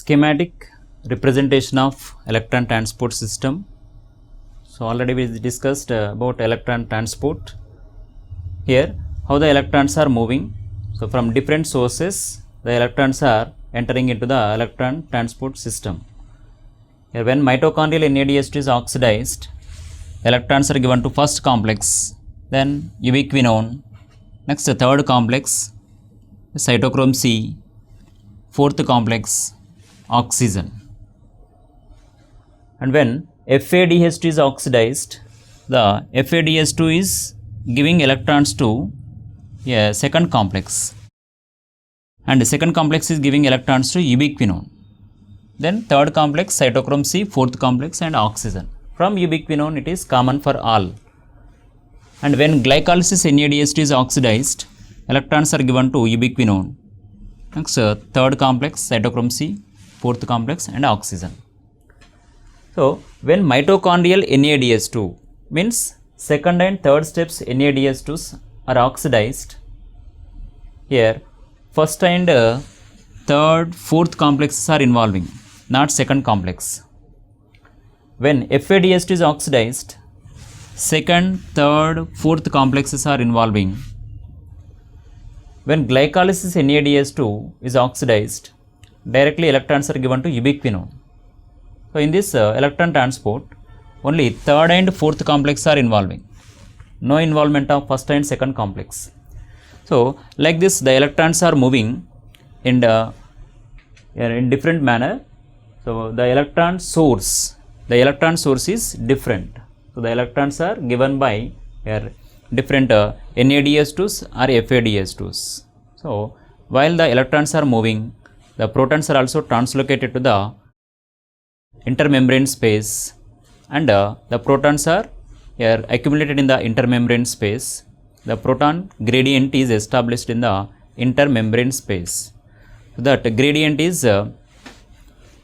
Schematic representation of electron transport system. So already we discussed about electron transport. Here how the electrons are moving. So from different sources the electrons are entering into the electron transport system. Here when mitochondrial NADH2 is oxidized, electrons are given to first complex, then ubiquinone, next the third complex cytochrome C, fourth complex oxygen. And when FADH2 is oxidized, the FADH2 is giving electrons to a second complex, and the second complex is giving electrons to ubiquinone, then third complex cytochrome C, fourth complex, and oxygen. From ubiquinone it is common for all. And when glycolysis NADH2 is oxidized, electrons are given to ubiquinone, next third complex cytochrome C, fourth complex, and oxygen. So when mitochondrial NADH2 means second and third steps NADH2s are oxidized, here first and third, fourth complexes are involving, not second complex. When FADH2 is oxidized, second, third, fourth complexes are involving. When glycolysis NADH2 is oxidized, directly electrons are given to ubiquinone. So in this electron transport, only third and fourth complex are involving, no involvement of first and second complex. So like this the electrons are moving in different manner. So the electron source is different. So the electrons are given by different NADH2s or FADH2s. So while the electrons are moving, the protons are also translocated to the intermembrane space, and the protons are accumulated in the intermembrane space. The proton gradient is established in the intermembrane space. So that gradient is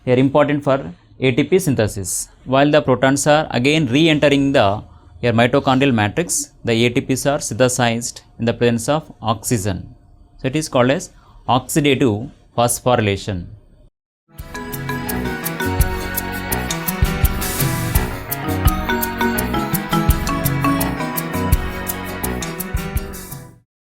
important for ATP synthesis. While the protons are again re-entering the mitochondrial matrix, the ATPs are synthesized in the presence of oxygen. So it is called as oxidative phosphorylation.